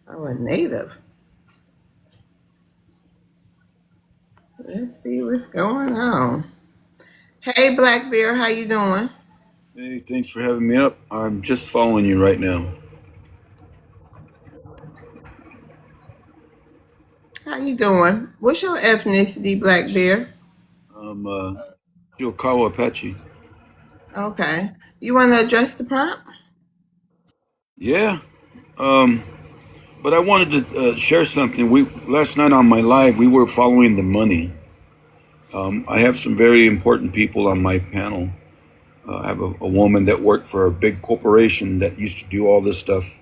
Oh, a native. Let's see what's going on. Hey, Black Bear, how you doing? Hey, thanks for having me up. I'm just following you right now. How you doing? What's your ethnicity, Black Bear? I'm Chilkawa Apache. Okay. You want to address the prompt? Yeah, um, but I wanted to share something. We last night on my live, we were following the money. I have some very important people on my panel. I have a woman that worked for a big corporation that used to do all this stuff,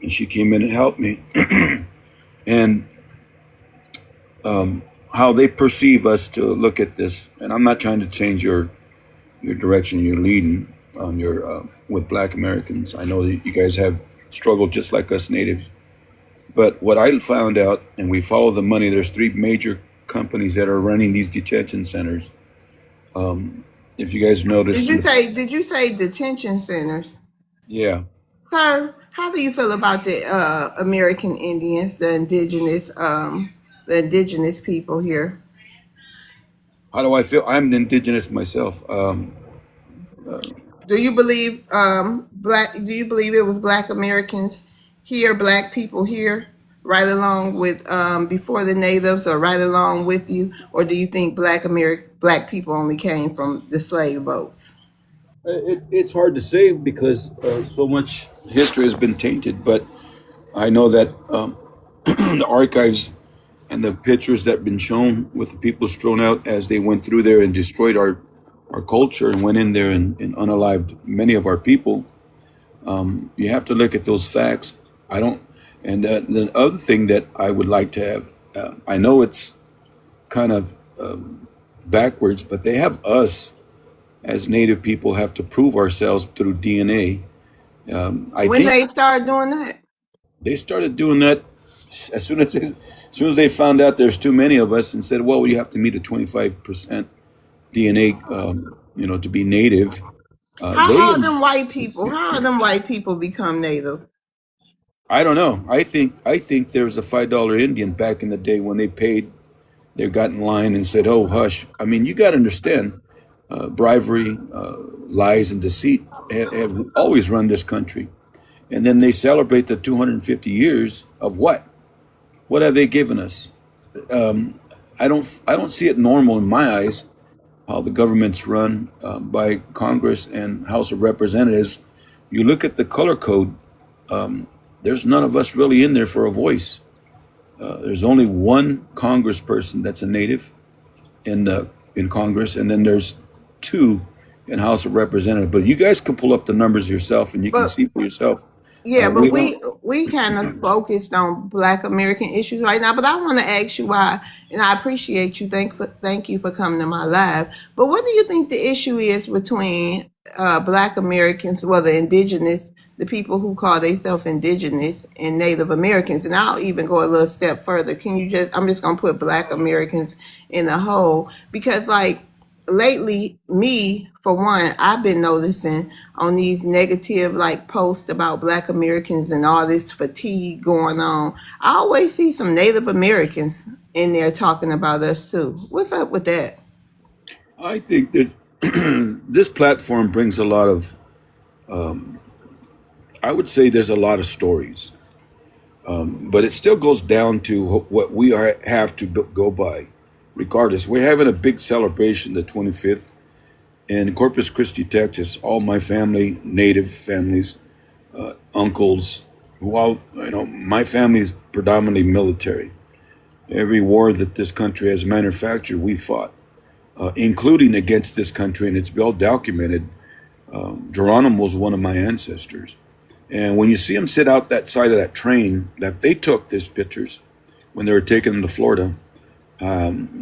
and she came in and helped me. And how they perceive us to look at this. And I'm not trying to change your direction you're leading on your with Black Americans. I know that you guys have struggled just like us natives. But what I found out, and we follow the money. There's three major companies that are running these detention centers. If you guys Did noticed, you say did you say detention centers? yeah. Sir, how do you feel about the American Indians, the indigenous people here? How do I feel? I'm indigenous myself. Do you believe do you believe it was black Americans here, black people here, right along with before the natives or right along with you? Or do you think black people only came from the slave boats? It's hard to say because so much history has been tainted. But I know that the archives and the pictures that have been shown with the people strewn out as they went through there and destroyed our culture and went in there and unalived many of our people. You have to look at those facts. I don't. And the other thing that I would like to have, I know it's kind of backwards, but they have us as Native people have to prove ourselves through DNA. I When think they started doing that? they started doing that as soon as they found out there's too many of us and said, well, you have to meet a 25% DNA, to be native. They, How are them white people? How are them white people become native? I don't know. I think there was a $5 Indian back in the day when they paid. They got in line and said, "Oh, hush." I mean, you got to understand, bribery, lies, and deceit have always run this country. And then they celebrate the 250 years of what? What have they given us? I don't see it normal in my eyes how the government's run by Congress and House of Representatives. You look at the color code. There's none of us really in there for a voice. There's only one Congressperson that's a native in Congress, and then there's two in House of Representatives. But you guys can pull up the numbers yourself, and you can But see for yourself. yeah, but We don't. we kind of focused on Black American issues right now. But I want to ask you why, and I appreciate you. Thank you for coming to my live. But what do you think the issue is between Black Americans, well, the indigenous, the people who call themselves indigenous, and Native Americans? And I'll even go a little step further. Can you just? I'm just gonna put Black Americans in a whole because, like, lately, me for one, I've been noticing on these negative like posts about Black Americans and all this fatigue going on. I always see some Native Americans in there talking about us too. What's up with that? I think that this platform brings a lot of. I would say there's a lot of stories, but it still goes down to what we have to go by. Regardless, we're having a big celebration the 25th in Corpus Christi, Texas. All my family, native families, uncles, who all, my family is predominantly military. Every war that this country has manufactured, we fought, including against this country, and it's well documented. Geronimo was one of my ancestors. And when you see them sit out that side of that train that they took these pictures when they were taking them to Florida,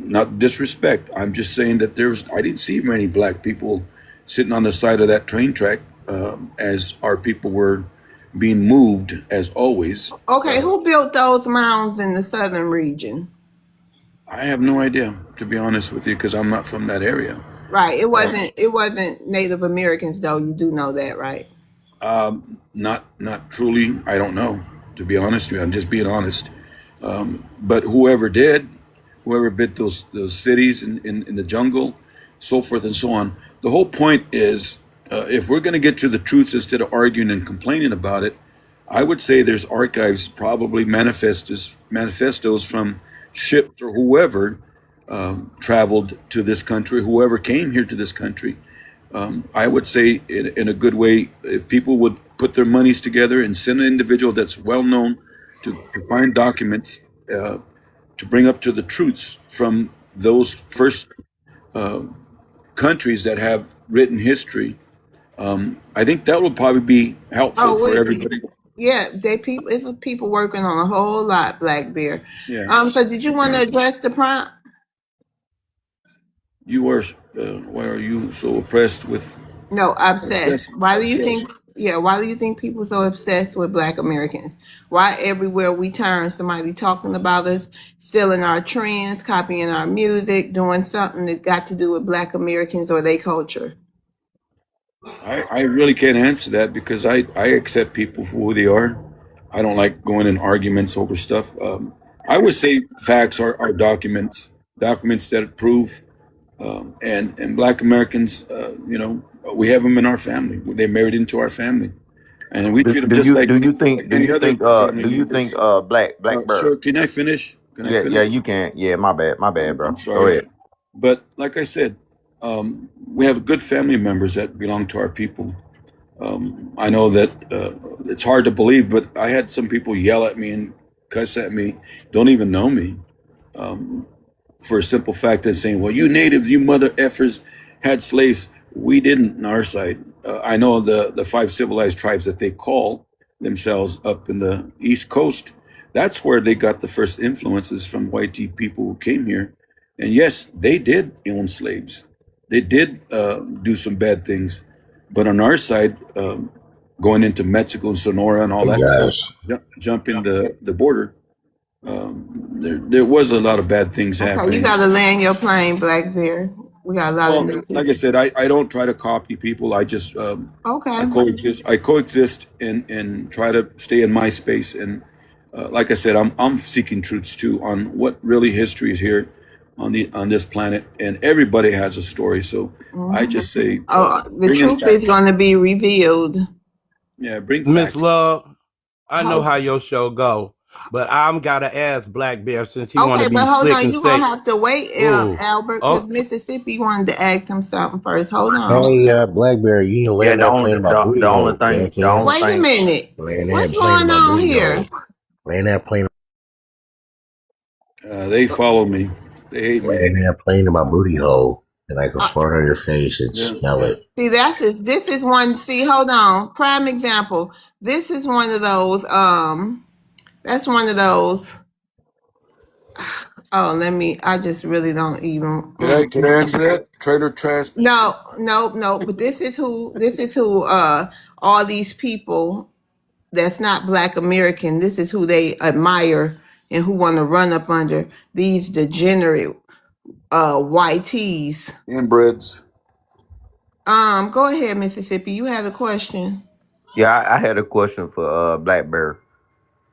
not disrespect. I'm just saying that I didn't see many black people sitting on the side of that train track as our people were being moved, as always. Okay, who built those mounds in the southern region? I have no idea, to be honest with you, because I'm not from that area. Right, Uh, it wasn't Native Americans though. You do know that, right? not truly. I don't know. To be honest with you, I'm just being honest. But whoever did, whoever bit those cities in the jungle, so forth and so on. The whole point is, if we're going to get to the truths instead of arguing and complaining about it, I would say there's archives, probably manifestos from ships or whoever traveled to this country, whoever came here to this country. I would say, in a good way, if people would put their monies together and send an individual that's well known to find documents to bring up to the truths from those first countries that have written history, I think that would probably be helpful Oh, for everybody. yeah, they people. It's people working on a whole lot, Black Bear. Yeah, So did you want to address the prompt? you are. Why are you so oppressed with No, obsessed. Why do you obsessed? think? Yeah, why do you think people so obsessed with Black Americans? Why everywhere we turn, somebody talking about us, stealing our trends, copying our music, doing something that got to do with Black Americans or their culture? I really can't answer that because I accept people for who they are. I don't like going in arguments over stuff. I would say facts are documents, documents that prove, and Black Americans, we have them in our family. They married into our family, and we treat them Do just you like do you like think any other family do you think members. Black Sir, Bear? can I finish? Can I Yeah, finish? you can. Yeah, my bad, I'm bro. Go sorry, ahead. but like I said, we have good family members that belong to our people. I know that it's hard to believe, but I had some people yell at me and cuss at me, don't even know me, for a simple fact of saying, "Well, you natives, you mother effers, had slaves." We didn't on our side. I know the five civilized tribes that they call themselves up in the East Coast. That's where they got the first influences from white people who came here, and yes, they did own slaves. They did do some bad things, but on our side, going into Mexico and Sonora and all Hey that, guys, jumping the border, there was a lot of bad things Okay, you happening. got to land your plane, Black Bear. We got a lot of Well, new like I people. said, I don't try to copy people. I just I Okay. coexist. I coexist and try to stay in my space. And like I said, I'm seeking truths too on what really history is here on this planet, and everybody has a story. So I Hmm. just say, Oh, the bring in truth is facts. going to be revealed. Yeah, bring Miss facts. Love, I know How? how your show go, but I'm gotta ask Black Bear since he want to Okay, but be hold slick on. and You're going to say, have to wait, "Ooh, Albert, because oh Mississippi wanted to ask him something first. Hold on. hey Blackberry, you need to Yeah, land that plane in my booty the only hole, thing the only jackass. Wait a thing minute. Land What's that plane in going my on booty here? hole. Land that plane. They follow me. They hate me. Land that plane in my booty hole, and I can Uh, fart on your face and Yeah. smell it. See, this is one. See, hold on. Prime example. This is one of those. That's one of those. Oh, let me. I just really don't even. Can I answer that? Traitor trash. No, no, no. But this is who. This is who. All these people that's not Black American. This is who they admire and who want to run up under these degenerate YTs. Inbreds. Go ahead, Mississippi. You had a question. yeah, I had a question for Black Bear.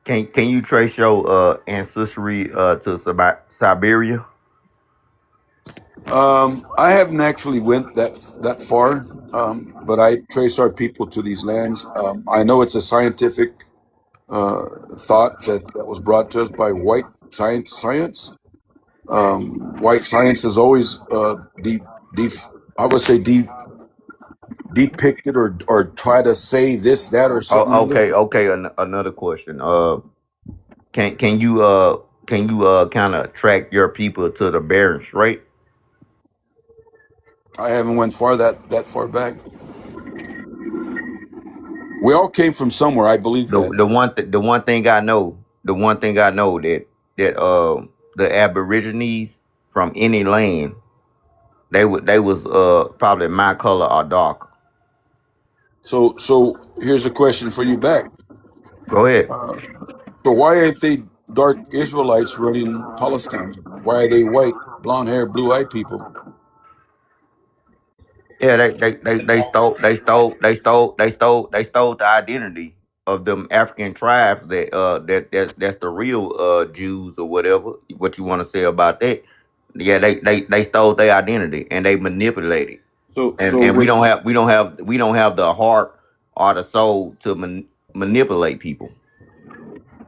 Can you trace your ancestry to Siberia? I haven't actually went that far, but I trace our people to these lands. I know it's a scientific thought that was brought to us by white science. White science is always deep, I would say depicted or try to say this, that, or something Oh, other. okay. Another question. Can can you kind of track your people to the Bering Strait? I haven't went that far back. We all came from somewhere. I believe that. The one thing I know that the Aborigines from any land they was probably my color or darker. So here's a question for you back. Go ahead. So why ain't they dark Israelites running Palestine? Why are they white, blonde hair, blue eyed people? Yeah, they stole the identity. of them African tribes that's the real Jews or whatever. What you want to say about that? Yeah, they stole their identity and they manipulated, So and we don't have the heart or the soul to manipulate people.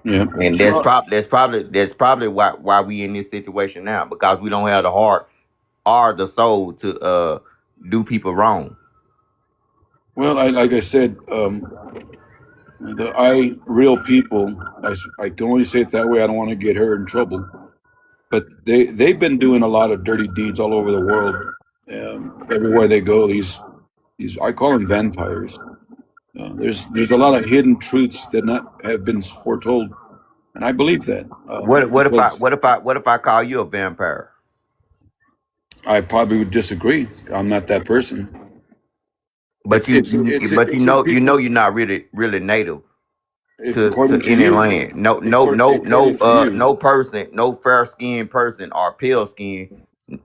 yeah. And that's probably why we in this situation now, because we don't have the heart or the soul to do people wrong. Well, like I said, real people. I can only say it that way. I don't want to get her in trouble, but they've been doing a lot of dirty deeds all over the world. Everywhere they go, these I call them vampires. There's a lot of hidden truths that not have been foretold, and I believe that because What if I call you a vampire? I probably would disagree. I'm not that person. But It's in you know people. you're not really native to According to any you, land. according to you. No person, no fair skinned person or pale skin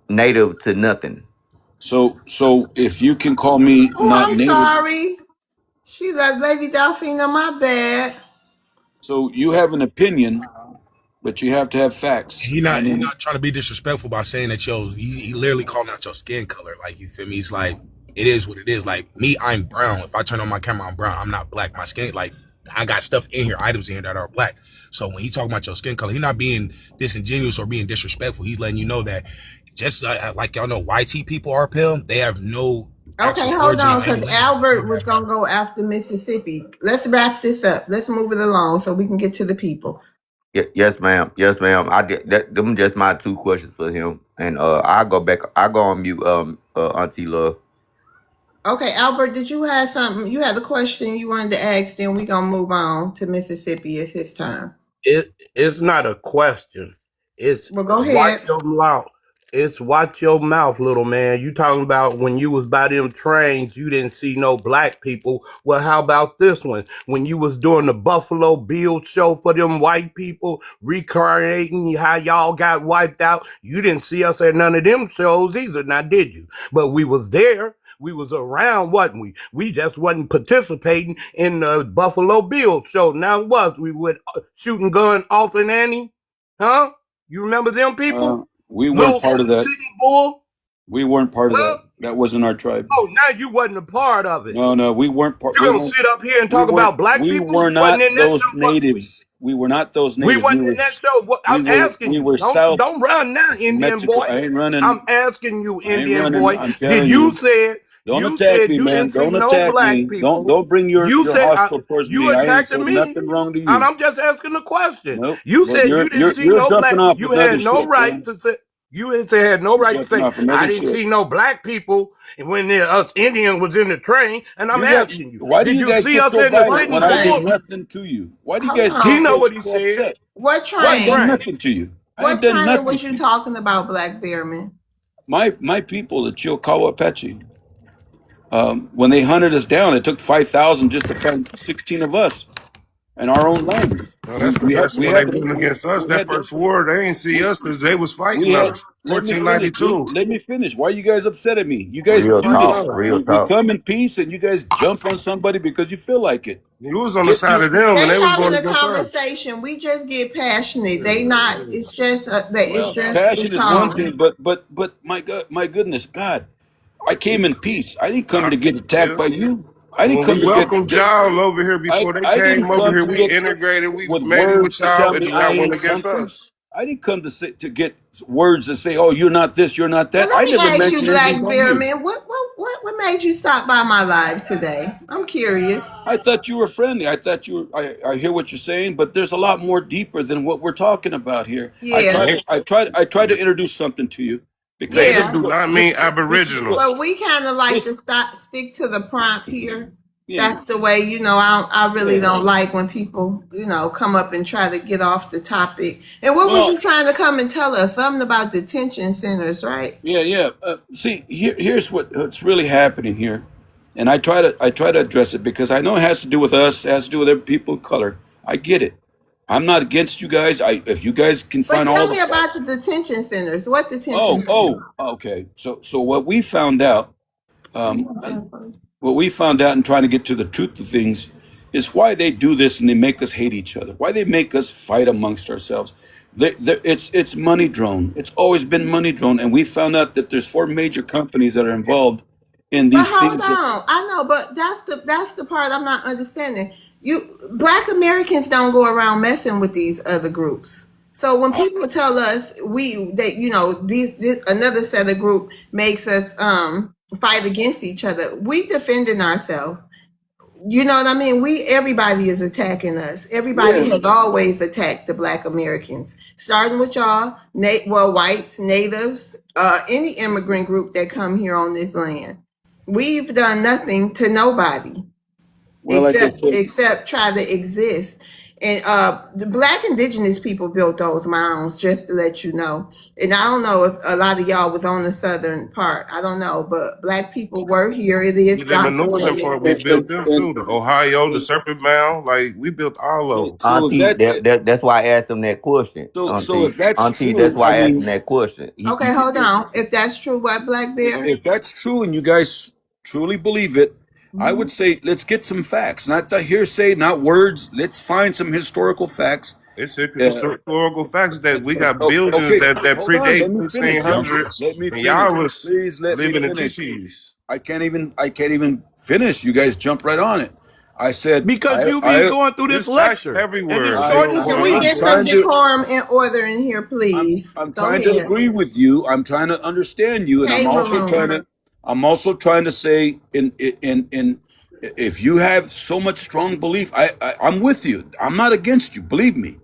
native to nothing. So if you can call me Oh, not I'm native, sorry. She left Lady Delphina, my bad. so you have an opinion, but you have to have facts. He I not he mean, not trying to be disrespectful by saying that he literally calling out your skin color. Like, you feel me? He's like, it is what it is. Like me, I'm brown. If I turn on my camera, I'm brown. I'm not black. My skin, like, I got stuff in here, items in here that are black. So when he talking about your skin color, he's not being disingenuous or being disrespectful. He's letting you know that just like y'all know, YT people are pale. They have no Okay, actual hold origin on, on any because land. Albert was going to go after Mississippi. Let's wrap this up. Let's move it along so we can get to the people. Yes, ma'am. Yes, ma'am. I did that. Them just my two questions for him, and I go back. I go on mute. Auntie Love. Okay, Albert, did you have something? You had a question you wanted to ask, then we're going to move on to Mississippi. It's his time. It's not a question. It's Well, go watch ahead. your mouth. It's watch your mouth, little man. You talking about when you was by them trains, you didn't see no black people. Well, how about this one? When you was doing the Buffalo Bill show for them white people, recreating how y'all got wiped out, you didn't see us at none of them shows either, now did you? But we was there. We was around, wasn't we? We just wasn't participating in the Buffalo Bill show. Now was we with shooting gun off and Annie? Huh? You remember them people? we weren't Little part of that. City Bull? We weren't part of that. Well, That wasn't our tribe. oh, now you wasn't a part of it. No, we weren't part. You gonna sit up here and We talk weren't. about black We people? were You not wasn't in that those show, was we? natives. We were not those We natives. wasn't in that show. What, I'm asking We you. were south Don't run now, Indian Mexico. boy. I ain't running. I'm asking you, I ain't Indian running. boy. I'm Did telling you you. said Don't you attack said me, you man. didn't see Don't no attack black me. people? Don't bring your You said hostile towards you me. I ain't attacking said me, nothing wrong to and you. I'm just asking a question. Nope. You But said you didn't see you're no jumping black. off You with other had no shit, right bro. to say. You had no You're right to jumping say off I another didn't shit. see no black people when us Indian was in the train, and I'm You guys, asking you, why do did you you guys see get us so in the violent What Sitting when I did Bull? train? nothing to you? Why do you Hold guys get He on. know so what he said. upset? What I ain't done train? Right. nothing to you. I ain't What done train nothing was to you you. talking about, Black Bearman? My people, the Chilkawa Apache, when they hunted us down, it took 5,000 just to find 16 of us in our own lands. No, that's because that's when they went against us. We That had first war, they ain't see we, us because they was we fighting had. us. Let me finish. Let, 1492. let me finish. Why are you guys upset at me? You guys Real do What's talk. this. up? Real We talk. come in peace, and you guys jump on somebody because you feel like it. You was on the Get side your of them, and They they was having going a against us. conversation. We just get passionate. They not. It's just that. It's Well, just the passion is one tone. thing, but my God, my goodness, God, I came in peace. I didn't come to get attacked Yeah. by you. I didn't When we come to welcomed y'all over here before they I came didn't over come here, to we get integrated, we with made it with words to y'all, tell and me then I y'all went ain't against something. us. I didn't come to get words to say, oh, you're not this, you're not Well, that. let I me never ask you, mentioned anything Black about you. Bearman, what made you stop by my live today? I'm curious. I thought you were friendly. I thought you were. I hear what you're saying, but there's a lot more deeper than what we're talking about here. Yeah, I tried to introduce something to you because Native yeah. do not mean this is what aboriginal. Well, we kind of like to this stick to the prompt here. yeah That's the way, I really yeah. don't like when people, come up and try to get off the topic. And what was Well, you trying to come and tell us? Something about detention centers, right? yeah. See, here's what's really happening here, and I try to address it because I know it has to do with us, it has to do with every people of color. I get it. I'm not against you guys. If you guys can But find tell all the me about facts. the detention centers. What detention centers? Okay. So what we found out, You um, want that first? what we found out in trying to get to the truth of things is why they do this and they make us hate each other. Why they make us fight amongst ourselves. It's money drone. It's always been money drone, and we found out that there's 4 major companies that are involved in But these hold things. on, I know, but that's the part I'm not understanding. Black Americans don't go around messing with these other groups. So when people tell us this another set of group makes us fight against each other, we defending ourselves. You know what I mean? Everybody is attacking us. Everybody Yeah. has always attacked the Black Americans, starting with y'all, whites, natives, any immigrant group that come here on this land. We've done nothing to nobody Well, like I said, except try to exist. And the Black Indigenous people built those mounds, just to let you know. And I don't know if a lot of y'all was on the southern part. I don't know, but Black people were here. It is But in the northern documented. part, we built them too. The Ohio, the Serpent Mound, like we built all those. so if Auntie, that's why I asked him that question. so if that's Auntie, true, that's why I I asked him mean, that question. Okay, hold on. If that's true, what, Black Bear? if that's true and you guys truly believe it, I would Mhm. say let's get some facts, not the hearsay, not words. Let's find some historical facts. It's Uh, historical facts that we got oh, buildings okay, that hold on. predate Let me finish, Jump. 1500s, Let me and finish. y'all was Please let me living in finish. teepees. I can't even finish. You guys jump right on it. I said Because you be I going through this There's facts lecture, and everywhere. it I shortens Can your we I'm get meeting. some trying to decorum and order in here, please? I'm Go trying to ahead. agree with you. I'm trying to understand you, and Hey, Maroon. I'm also trying to say in if you have so much strong belief, I'm with you. I'm not against you. Believe me.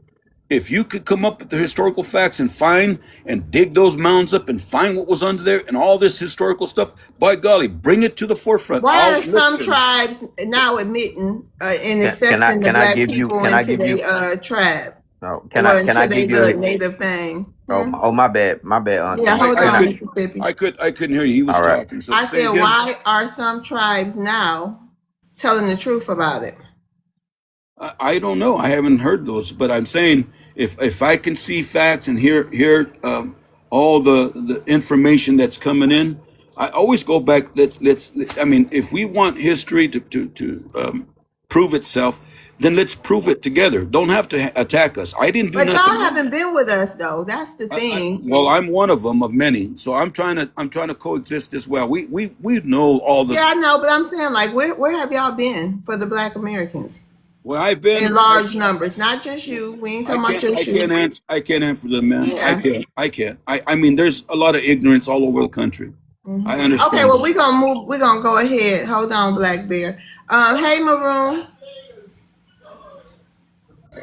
If you could come up with the historical facts and find and dig those mounds up and find what was under there and all this historical stuff, by golly, bring it to the forefront. Why I'll are some listen. tribes now admitting and accepting the Can I Black give you? people Can I into give you? their tribe? Oh, Well, can I into their give you? little native thing. Oh, my bad, Auntie. Yeah, hold I on, couldn't Mississippi. I couldn't hear you. He was All right. talking. So I say said, again. why are some tribes now telling the truth about it? I don't know. I haven't heard those, but I'm saying if I can see facts and hear all the information that's coming in, I always go back. Let's. I mean, if we want history to prove itself, then let's prove it together. Don't have to attack us. I didn't do But y'all nothing wrong. haven't been with us though. That's the thing. Well, I'm one of them of many. So I'm trying to coexist as well. We know all the. Yeah, I know, but I'm saying like, where have y'all been for the Black Americans Well, I've been. in large numbers? Not just you. We ain't talking about just you. I can't answer them, man. Yeah. I can't. I mean, there's a lot of ignorance all over the country. I understand. Okay, well, we're gonna move. We're gonna go ahead. Hold on, Black Bear. Hey, Maroon.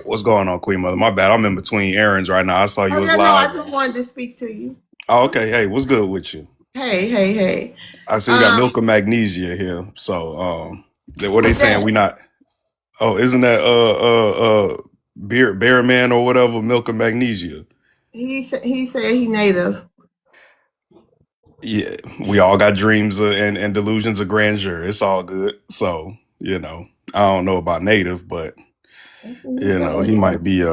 What's going on, Queen Mother? My bad. I'm in between errands right now. I saw you Oh, was no, I live. just wanted to speak to you. Oh, okay. Hey, what's good with you? Hey. I see we got milk of magnesia here. So, what they saying? We not. Oh, isn't that bear man or whatever? Milk of magnesia. He said he native. Yeah, we all got dreams and delusions of grandeur. It's all good. So, I don't know about native, but he might be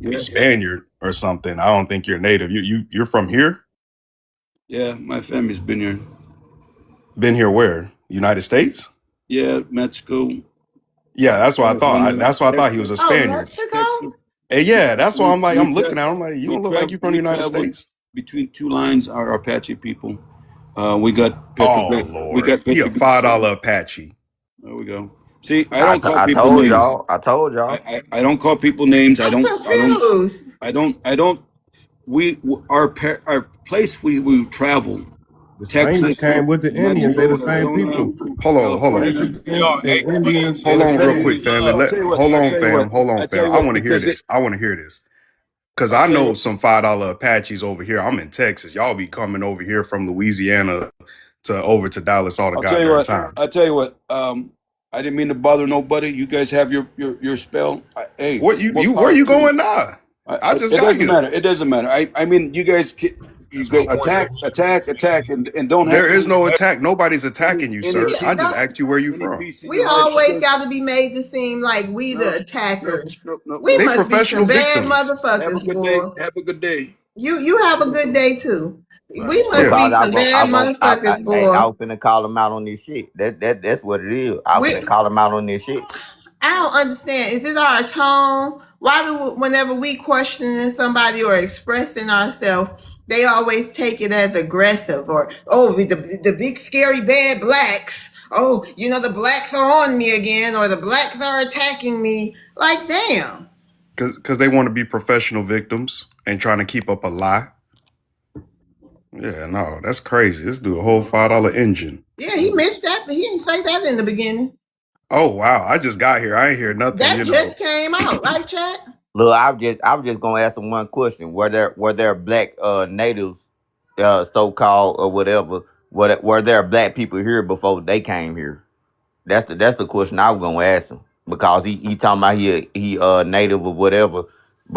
Yeah. Spaniard or something. I don't think you're native. You're from here? Yeah, my family's been here. Been here where? United States? Yeah, Mexico. Yeah, that's what I thought. That's why I thought he was a Oh, Spaniard. Mexico? Texas. Hey, yeah, that's why I'm like, We I'm looking tra- at him, I'm like, you we don't look like travel you from the we United traveled States. between two lines. Our Apache people. We got Oh Petroglyph. We Lord, got he a Petroglyph. $5 Apache. There we go. See, I I, don't t- call I people told names. y'all. I told y'all. I don't call people names. I'm confused. I don't. Our place we travel. The Spaniards Texas, came with the Indians. They Mexico, the same Arizona, people. Hold on. California. Spaniards and Indians. Hold They the on real same quick, people. family. I'll tell you what. Hold I'll on, tell you fam. what. Hold on, I'll tell fam. you I what. want to hear Because this. I want to hear this. Because I'll I tell you know what. some $5 Apaches over here. I'm in Texas. Y'all be coming over here from Louisiana over to Dallas all the I'll tell you goddamn what. time. I'll tell you what. I didn't mean to bother nobody. You guys have your spell. Hey, What more where power you to you. going now? I just It got doesn't here. matter. It doesn't matter. I mean, you guys That's my point. attack, and don't have There is no attack. Nobody's attacking you, any sir. I just Yeah, asked you where you any from. peace in we your heart. always got to be made to seem like we No, the attackers. no. We They must be professional some bad victims. Have a motherfuckers, good day. boy. Have a good day. You have a good day too. We must Yeah. be Because some bad motherfuckers, I boy. was finna call him out on this shit. That's what it is. I was We finna call him out on this shit. I don't understand. Is it our tone? Why do whenever we questioning somebody or expressing ourselves, they always take it as aggressive or the big scary bad blacks. Oh, the blacks are on me again, or the blacks are attacking me. Like, damn. Because they want to be professional victims and trying to keep up a lie. Yeah, no, that's crazy. This dude a whole $5 engine. Yeah, he missed that, but he didn't say that in the beginning. Oh wow, I just got here. I ain't hear nothing. That just came out, right, Chad? Look, I was just gonna ask him one question. Were there black natives, so called or whatever? Were there black people here before they came here? That's the question I was gonna ask him because he talking about he native or whatever.